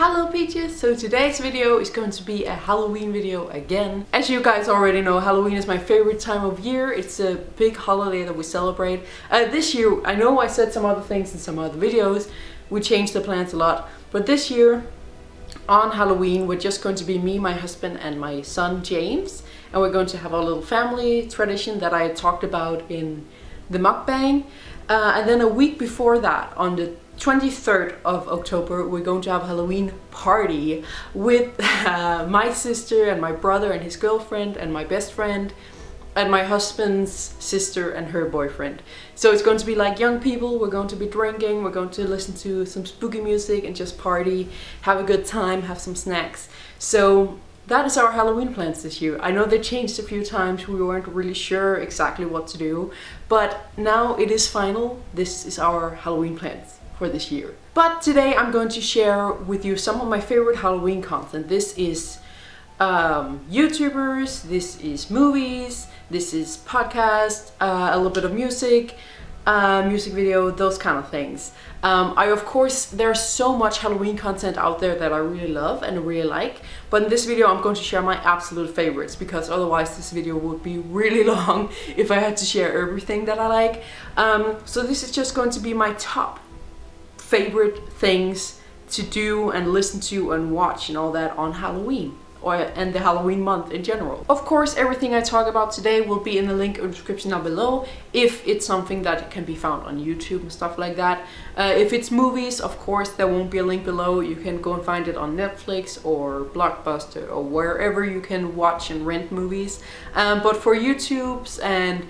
Hello Peaches! So today's video is going to be a Halloween video again. As you guys already know, Halloween is my favorite time of year. It's a big holiday that we celebrate. This year, I know I said some other things in some other videos. We changed the plans a lot. But this year, on Halloween, we're just going to be me, my husband and my son James. And we're going to have our little family tradition that I talked about in the mukbang. And then a week before that, on the 23rd of October, we're going to have a Halloween party with my sister and my brother and his girlfriend and my best friend and my husband's sister and her boyfriend. So it's going to be like young people. We're going to be drinking, we're going to listen to some spooky music and just party, have a good time, have some snacks. So that is our Halloween plans this year. I know they changed a few times, we weren't really sure exactly what to do, but now it is final. This is our Halloween plans for this year. But today I'm going to share with you some of my favorite Halloween content. This is YouTubers, this is movies, this is podcasts, a little bit of music, music video, those kind of things. Of course, there's so much Halloween content out there that I really love and really like, but in this video I'm going to share my absolute favorites, because otherwise this video would be really long if I had to share everything that I like. So this is just going to be my top favorite things to do and listen to and watch and all that on Halloween, and the Halloween month in general. Of course, everything I talk about today will be in the link in the description down below, if it's something that can be found on YouTube and stuff like that. If it's movies, of course, there won't be a link below. You can go and find it on Netflix or Blockbuster or wherever you can watch and rent movies. But for YouTubes and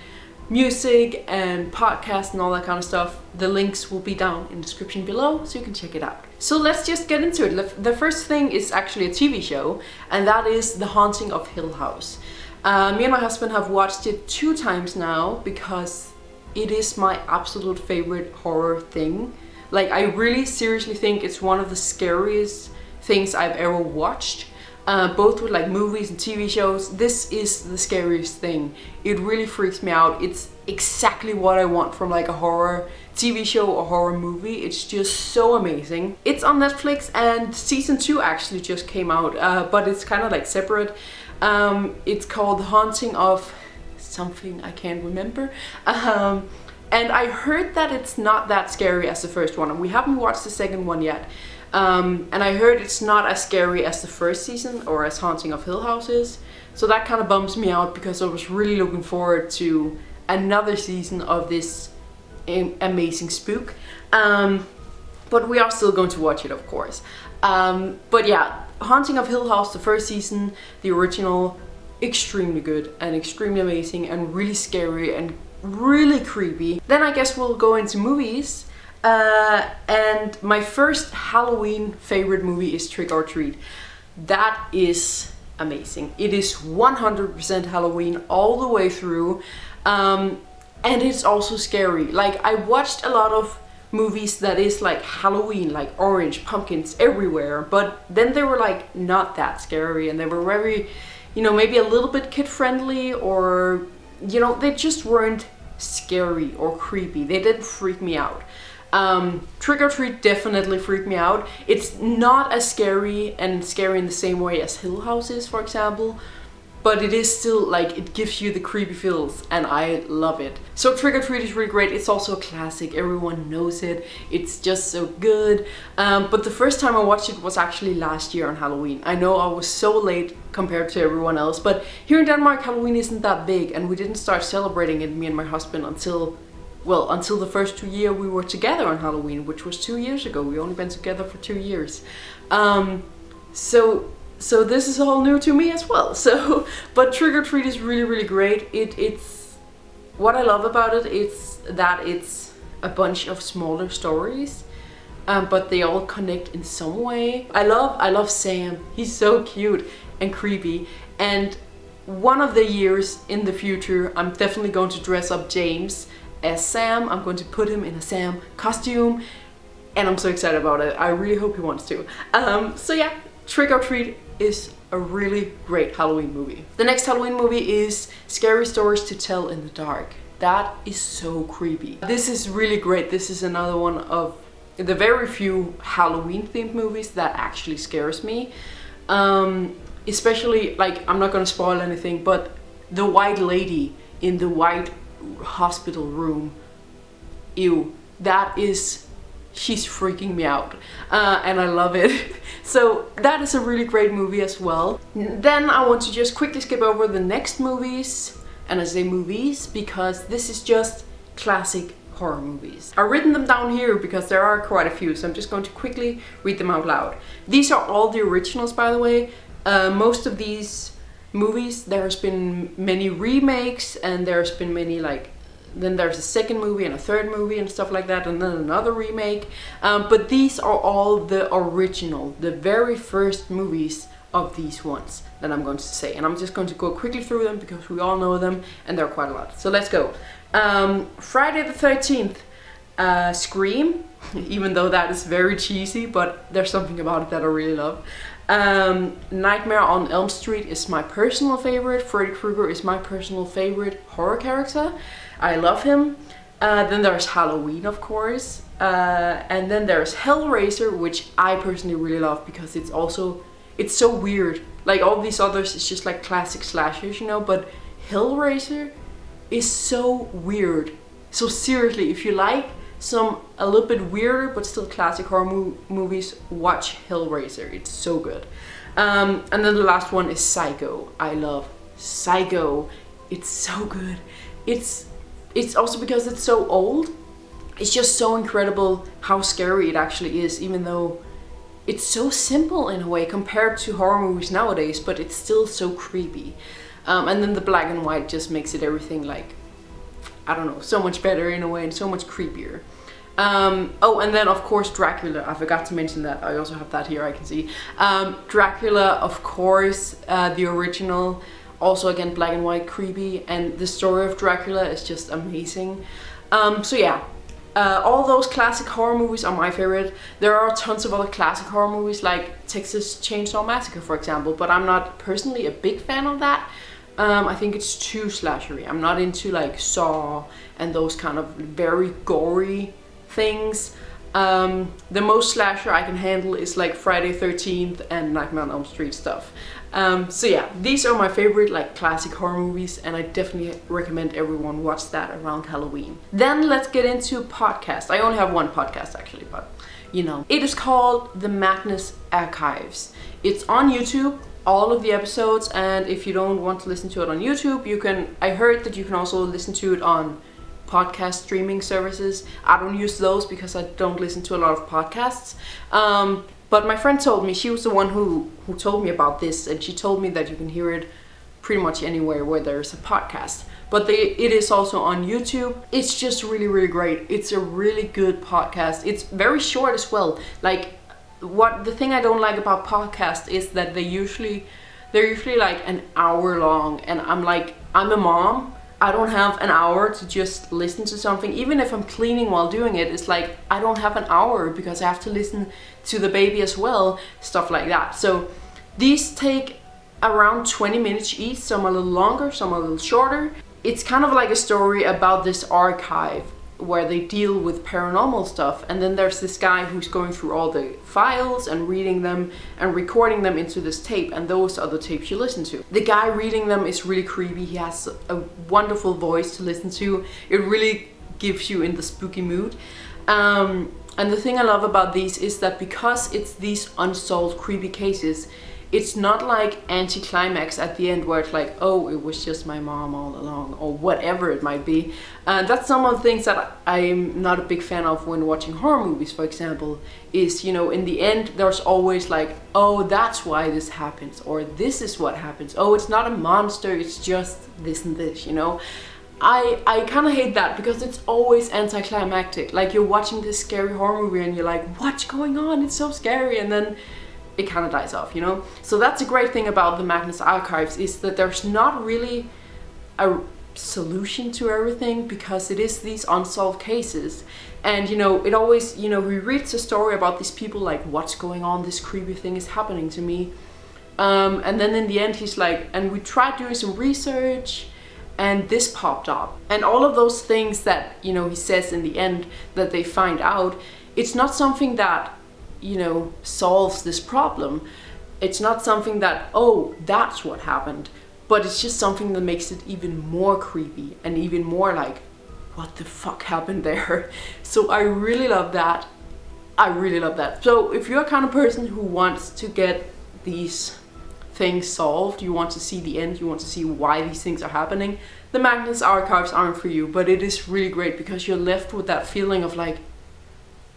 music and podcasts and all that kind of stuff, the links will be down in the description below, so you can check it out. So let's just get into it. The first thing is actually a TV show, and that is The Haunting of Hill House. Me and my husband have watched it 2 times now, because it is my absolute favorite horror thing. Like, I really seriously think it's one of the scariest things I've ever watched. Both with like movies and TV shows. This is the scariest thing. It really freaks me out. It's exactly what I want from like a horror TV show or horror movie. It's just so amazing. It's on Netflix, and season 2 actually just came out, but it's kind of like separate. It's called The Haunting of something I can't remember. And I heard that it's not that scary as the first one, and we haven't watched the second one yet. And I heard it's not as scary as the first season or as Haunting of Hill House is. So that kind of bums me out, because I was really looking forward to another season of this amazing spook. But we are still going to watch it, of course. But yeah, Haunting of Hill House, the first season, the original, extremely good and extremely amazing and really scary and really creepy. Then I guess we'll go into movies. And my first Halloween favorite movie is Trick or Treat. That is amazing. It is 100% Halloween all the way through, and it's also scary. Like, I watched a lot of movies that is like Halloween, like orange pumpkins everywhere, but then they were like not that scary, and they were very, you know, maybe a little bit kid friendly, or, you know, they just weren't scary or creepy. They didn't freak me out. Trick or Treat definitely freaked me out. It's not as scary in the same way as Hill House is, for example, but it is still like, it gives you the creepy feels, and I love it. So Trick or Treat is really great. It's also a classic, everyone knows it. It's just so good. But the first time I watched it was actually last year on Halloween. I know I was so late compared to everyone else, but here in Denmark Halloween isn't that big, and we didn't start celebrating it, me and my husband, until the first 2 years we were together on Halloween, which was 2 years ago. We've only been together for 2 years. So this is all new to me as well. But Trick or Treat is really, really great. It's what I love about it. It's that it's a bunch of smaller stories, but they all connect in some way. I love Sam. He's so cute and creepy. And one of the years in the future, I'm definitely going to dress up James as Sam. I'm going to put him in a Sam costume, and I'm so excited about it. I really hope he wants to. So yeah, Trick or Treat is a really great Halloween movie. The next Halloween movie is Scary Stories to Tell in the Dark. That is so creepy. This is really great. This is another one of the very few Halloween themed movies that actually scares me. Especially, like, I'm not gonna spoil anything, but the white lady in the white hospital room, ew, she's freaking me out, and I love it. So that is a really great movie as well. Then I want to just quickly skip over the next movies, and I say movies because this is just classic horror movies. I've written them down here because there are quite a few, so I'm just going to quickly read them out loud. These are all the originals, by the way. Most of these movies, there's been many remakes, and there's been many, like, then there's a second movie and a third movie and stuff like that, and then another remake. But these are all the original, the very first movies of these ones that I'm going to say. And I'm just going to go quickly through them because we all know them and there are quite a lot. So let's go. Friday the 13th, Scream, even though that is very cheesy, but there's something about it that I really love. Nightmare on Elm Street is my personal favorite. Freddy Krueger is my personal favorite horror character. I love him. Then there's Halloween, of course. And then there's Hellraiser, which I personally really love because it's so weird. Like all these others, it's just like classic slashers, you know, but Hellraiser is so weird. So seriously, if you like some a little bit weirder but still classic horror movies, watch Hellraiser. It's so good. And then the last one is Psycho. I love Psycho. It's so good. It's also because it's so old. It's just so incredible how scary it actually is, even though it's so simple in a way compared to horror movies nowadays, but it's still so creepy. And then the black and white just makes it everything like, I don't know, so much better in a way and so much creepier. Oh, and then of course Dracula. I forgot to mention that. I also have that here, I can see. Dracula, of course, the original. Also again, black and white, creepy, and the story of Dracula is just amazing. So yeah, all those classic horror movies are my favorite. There are tons of other classic horror movies like Texas Chainsaw Massacre, for example, but I'm not personally a big fan of that. I think it's too slashery. I'm not into like Saw and those kind of very gory things. The most slasher I can handle is like Friday 13th and Nightmare on Elm Street stuff. So yeah, these are my favorite like classic horror movies, and I definitely recommend everyone watch that around Halloween. Then let's get into podcast. I only have one podcast actually, but you know. It is called The Madness Archives. It's on YouTube, all of the episodes, and if you don't want to listen to it on YouTube, I heard that you can also listen to it on podcast streaming services. I don't use those because I don't listen to a lot of podcasts. But my friend told me, she was the one who told me about this, and she told me that you can hear it pretty much anywhere where there's a podcast. But it is also on YouTube. It's just really, really great. It's a really good podcast. It's very short as well. Like, the thing I don't like about podcasts is that they're usually like an hour long, and I'm a mom. I don't have an hour to just listen to something. Even if I'm cleaning while doing it, it's like I don't have an hour because I have to listen to the baby as well, stuff like that. So these take around 20 minutes each, some a little longer, some a little shorter. It's kind of like a story about this archive where they deal with paranormal stuff, and then there's this guy who's going through all the files and reading them and recording them into this tape, and those are the tapes you listen to. The guy reading them is really creepy. He has a wonderful voice to listen to. It really gives you in the spooky mood. And the thing I love about these is that because it's these unsolved creepy cases, it's not like anticlimax at the end where it's like, oh, it was just my mom all along, or whatever it might be. That's some of the things that I'm not a big fan of when watching horror movies, for example, is, you know, in the end, there's always like, oh, that's why this happens, or this is what happens. Oh, it's not a monster, it's just this and this, you know. I kind of hate that because it's always anticlimactic. Like, you're watching this scary horror movie and you're like, what's going on? It's so scary. And then it kind of dies off, you know? So that's a great thing about the Madness Archives, is that there's not really a solution to everything because it is these unsolved cases. And, you know, it always, you know, he reads a story about these people like, what's going on? This creepy thing is happening to me. And then in the end, he's like, and we tried doing some research and this popped up. And all of those things that, you know, he says in the end that they find out, it's not something that, you know, solves this problem. It's not something that, oh, that's what happened, but it's just something that makes it even more creepy and even more like, what the fuck happened there? So I really love that. I really love that. So if you're a kind of person who wants to get these things solved, you want to see the end, you want to see why these things are happening, the Magnus archives aren't for you, but it is really great because you're left with that feeling of like,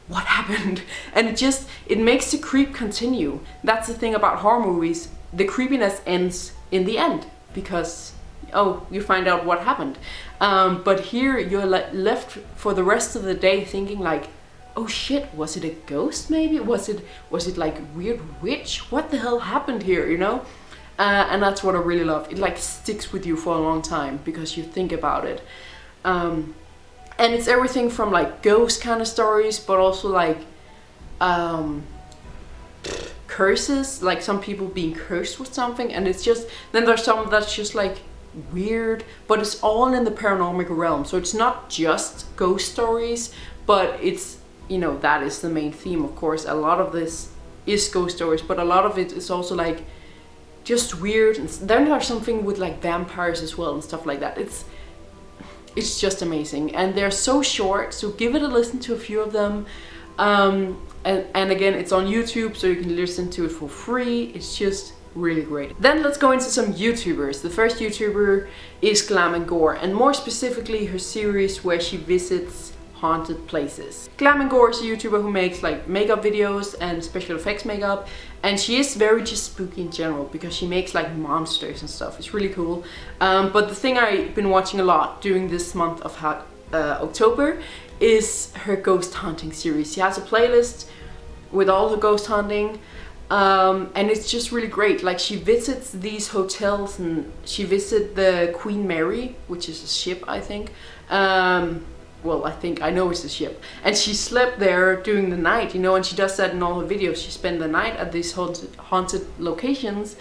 what happened? And it makes the creep continue. That's the thing about horror movies. The creepiness ends in the end because, oh, you find out what happened. But here you're left for the rest of the day thinking like, oh shit, was it a ghost maybe? Was it like weird witch? What the hell happened here, you know? And that's what I really love. It like sticks with you for a long time because you think about it. And it's everything from like ghost kind of stories, but also like curses, like some people being cursed with something, and it's just, then there's some that's just like weird, but it's all in the paranormal realm. So it's not just ghost stories, but it's, you know, that is the main theme, of course. A lot of this is ghost stories, but a lot of it is also like just weird. And then there's something with like vampires as well and stuff like that. It's just amazing, and they're so short, so give it a listen to a few of them. And again, it's on YouTube, so you can listen to it for free. It's just really great. Then let's go into some YouTubers. The first YouTuber is Glam and Gore, and more specifically her series where she visits haunted places. Glam and Gore is a YouTuber who makes like makeup videos and special effects makeup, and she is very just spooky in general because she makes like monsters and stuff. It's really cool. But the thing I've been watching a lot during this month of October is her ghost hunting series. She has a playlist with all her ghost hunting, and it's just really great. Like she visits these hotels, and she visited the Queen Mary, which is a ship, I think. Well, I know it's a ship, and she slept there during the night, you know, and she does that in all her videos. She spent the night at these haunted locations,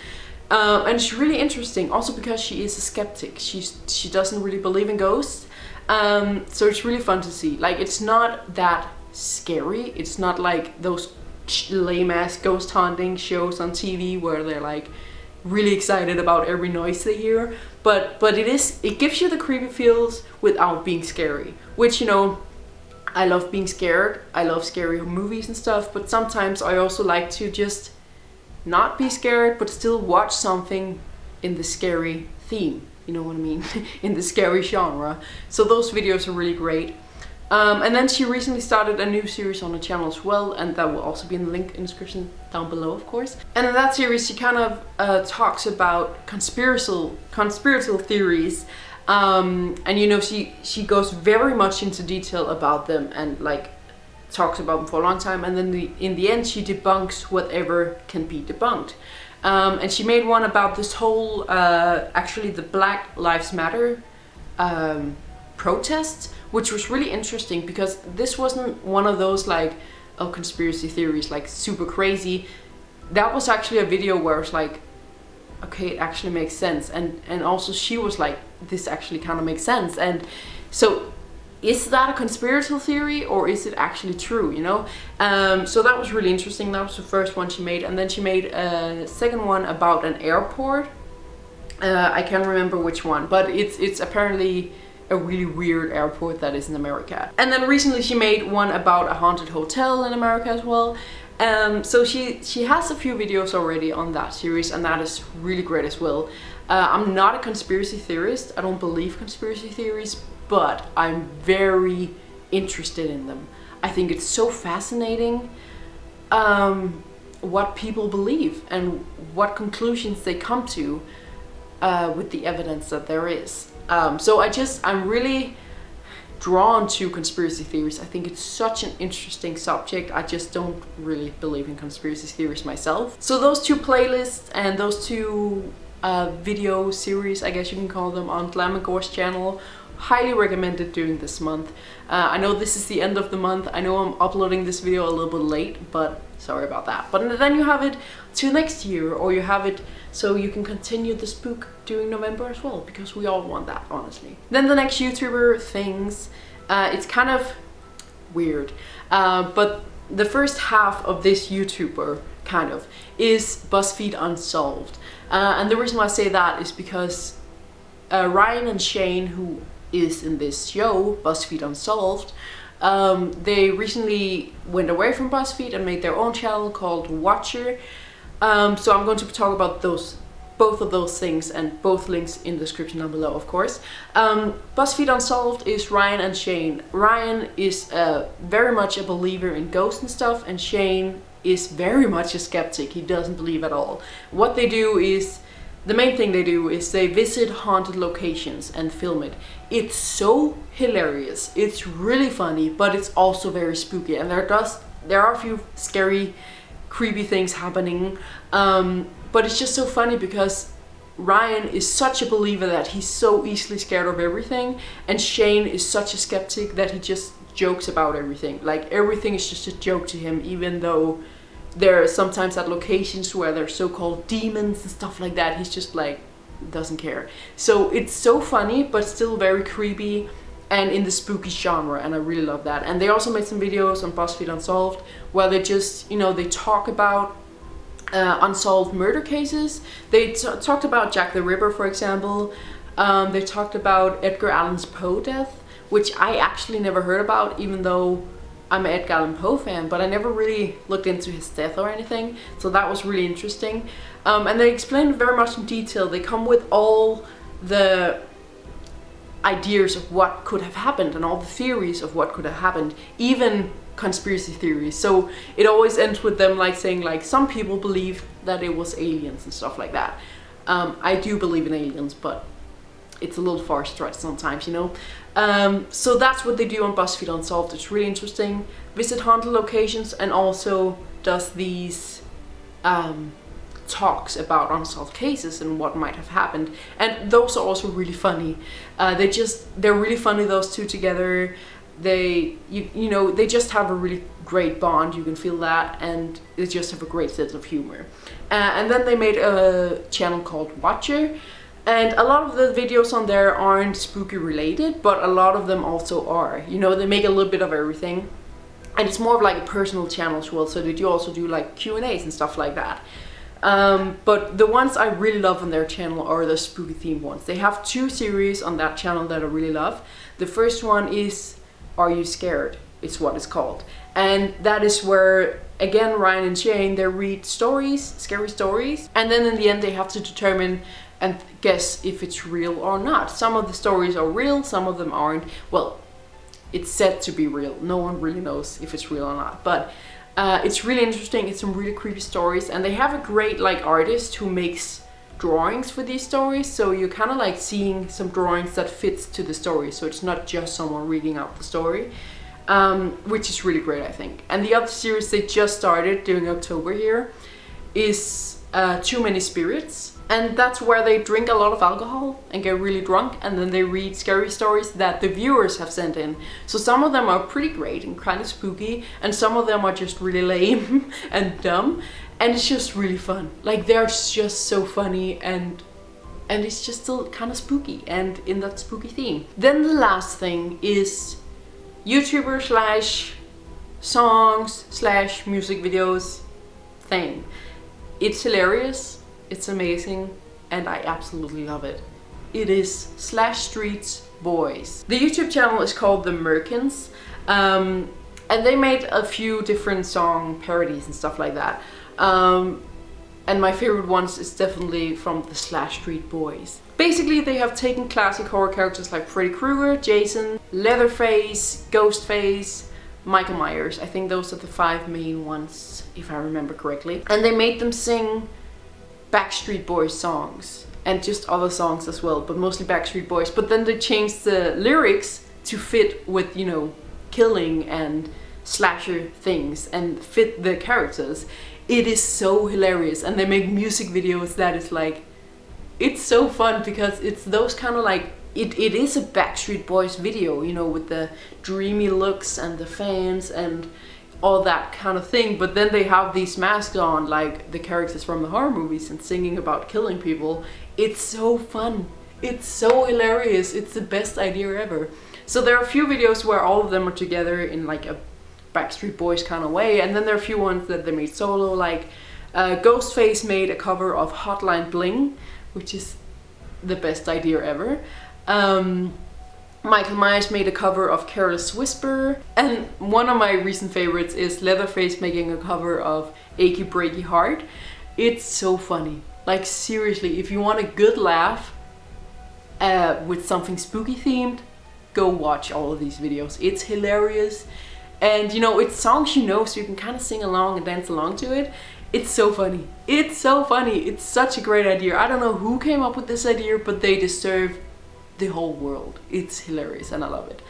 and it's really interesting also because she is a skeptic. She doesn't really believe in ghosts, so it's really fun to see. Like, it's not that scary. It's not like those lame ass ghost hunting shows on TV where they're like really excited about every noise they hear, but it gives you the creepy feels without being scary, which, you know, I love being scared. I love scary movies and stuff, but sometimes I also like to just not be scared but still watch something in the scary theme, you know what I mean? In the scary genre. So those videos are really great. And then she recently started a new series on the channel as well, and that will also be in the link in the description down below, of course. And in that series she kind of talks about conspiratorial theories, and you know, she goes very much into detail about them and like talks about them for a long time, and then in the end she debunks whatever can be debunked. And she made one about this whole actually the Black Lives Matter protests, which was really interesting because this wasn't one of those like, oh, conspiracy theories, like super crazy. That was actually a video where it's like, okay, it actually makes sense, and also she was like, this actually kind of makes sense. And so is that a conspiracy theory or is it actually true, you know? So that was really interesting. That was the first one she made, and then she made a second one about an airport. I can't remember which one, but it's apparently a really weird airport that is in America. And then recently she made one about a haunted hotel in America as well. So she has a few videos already on that series, and that is really great as well. I'm not a conspiracy theorist. I don't believe conspiracy theories, but I'm very interested in them. I think it's so fascinating what people believe and what conclusions they come to with the evidence that there is. So I'm really drawn to conspiracy theories. I think it's such an interesting subject. I just don't really believe in conspiracy theories myself. So those two playlists and those two video series, I guess you can call them, on Glam and Gore's channel, highly recommended during this month. I know this is the end of the month. I know I'm uploading this video a little bit late, but sorry about that. But then you have it till next year, or you have it so you can continue the spook during November as well, because we all want that, honestly. Then the next YouTuber, Things. It's kind of weird, but the first half of this YouTuber, kind of, is BuzzFeed Unsolved. And the reason why I say that is because Ryan and Shane, who is in this show, BuzzFeed Unsolved, they recently went away from BuzzFeed and made their own channel called Watcher. So I'm going to talk about both of those things, and both links in the description down below, of course. BuzzFeed Unsolved is Ryan and Shane. Ryan is very much a believer in ghosts and stuff, and Shane is very much a skeptic. He doesn't believe at all. What they do is, the main thing they do is they visit haunted locations and film it. It's so hilarious. It's really funny, but it's also very spooky. And there are a few scary, creepy things happening. But it's just so funny because Ryan is such a believer that he's so easily scared of everything, and Shane is such a skeptic that he just jokes about everything. Like, everything is just a joke to him, even though there are sometimes at locations where there's so-called demons and stuff like that, he's just like, doesn't care. So it's so funny, but still very creepy and in the spooky genre, and I really love that. And they also made some videos on BuzzFeed Unsolved where they just, they talk about unsolved murder cases. They talked about Jack the Ripper, for example. They talked about Edgar Allan's Poe death, which I actually never heard about, even though I'm an Edgar Allan Poe fan, but I never really looked into his death or anything, so that was really interesting. And they explained very much in detail. They come with all the ideas of what could have happened and all the theories of what could have happened, even conspiracy theories. So it always ends with them like saying like, some people believe that it was aliens and stuff like that. I do believe in aliens, but it's a little far stretched sometimes, so that's what they do on BuzzFeed Unsolved. It's really interesting. Visit haunted locations and also does these talks about unsolved cases and what might have happened, and those are also really funny. They're really funny, those two together. They just have a really great bond, you can feel that, and they just have a great sense of humor. And then they made a channel called Watcher, and a lot of the videos on there aren't spooky related, but a lot of them also are. They make a little bit of everything, and it's more of like a personal channel as well, so they do also do like Q&As and stuff like that. But the ones I really love on their channel are the spooky themed ones. They have 2 series on that channel that I really love. The first one is Are You Scared? It's what it's called. And that is where, again, Ryan and Shane, they read stories, scary stories, and then in the end they have to determine and guess if it's real or not. Some of the stories are real, some of them aren't. Well, it's said to be real. No one really knows if it's real or not. But it's really interesting. It's some really creepy stories, and they have a great artist who makes drawings for these stories, so you're kind of like seeing some drawings that fits to the story, so it's not just someone reading out the story, which is really great, I think. And the other series they just started during October here is Too Many Spirits, and that's where they drink a lot of alcohol and get really drunk, and then they read scary stories that the viewers have sent in. So some of them are pretty great and kind of spooky, and some of them are just really lame and dumb, and it's just really fun. Like, they're just so funny, and it's just still kind of spooky and in that spooky theme. Then the last thing is YouTuber slash songs slash music videos thing. It's hilarious, it's amazing, and I absolutely love it. It is /Streets Boys. The YouTube channel is called The Merkins, and they made a few different song parodies and stuff like that. And my favorite ones is definitely from the /Street Boys. Basically, they have taken classic horror characters like Freddy Krueger, Jason, Leatherface, Ghostface, Michael Myers. I think those are the 5 main ones, if I remember correctly. And they made them sing Backstreet Boys songs, and just other songs as well, but mostly Backstreet Boys. But then they changed the lyrics to fit with, killing and slasher things and fit the characters. It is so hilarious, and they make music videos that is like, it's so fun because it's those kind of like, it is a Backstreet Boys video, with the dreamy looks and the fans and all that kind of thing, but then they have these masks on like the characters from the horror movies and singing about killing people. It's so fun. It's so hilarious. It's the best idea ever. So there are a few videos where all of them are together in like a Backstreet Boys kind of way. And then there are a few ones that they made solo, like Ghostface made a cover of Hotline Bling, which is the best idea ever. Michael Myers made a cover of Careless Whisper, and one of my recent favorites is Leatherface making a cover of Achy Breaky Heart. It's so funny. Like seriously, if you want a good laugh with something spooky themed, go watch all of these videos. It's hilarious, and you know, it's songs you know, so you can kind of sing along and dance along to it. It's so funny. It's so funny. It's such a great idea. I don't know who came up with this idea, but they deserve the whole world. It's hilarious and I love it.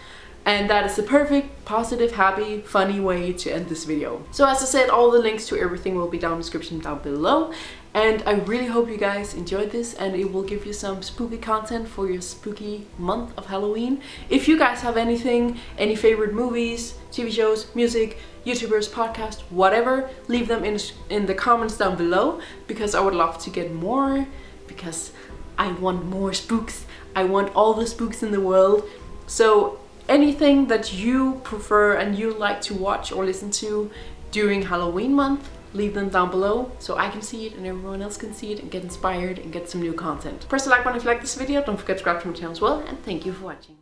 And that is the perfect, positive, happy, funny way to end this video. So as I said, all the links to everything will be down in the description down below. And I really hope you guys enjoyed this and it will give you some spooky content for your spooky month of Halloween. If you guys have anything, any favorite movies, TV shows, music, YouTubers, podcasts, whatever, leave them in the comments down below, because I would love to get more, because I want more spooks. I want all the spooks in the world. So anything that you prefer and you like to watch or listen to during Halloween month, leave them down below so I can see it and everyone else can see it and get inspired and get some new content. Press the like button if you like this video. Don't forget to subscribe to my channel as well, and thank you for watching.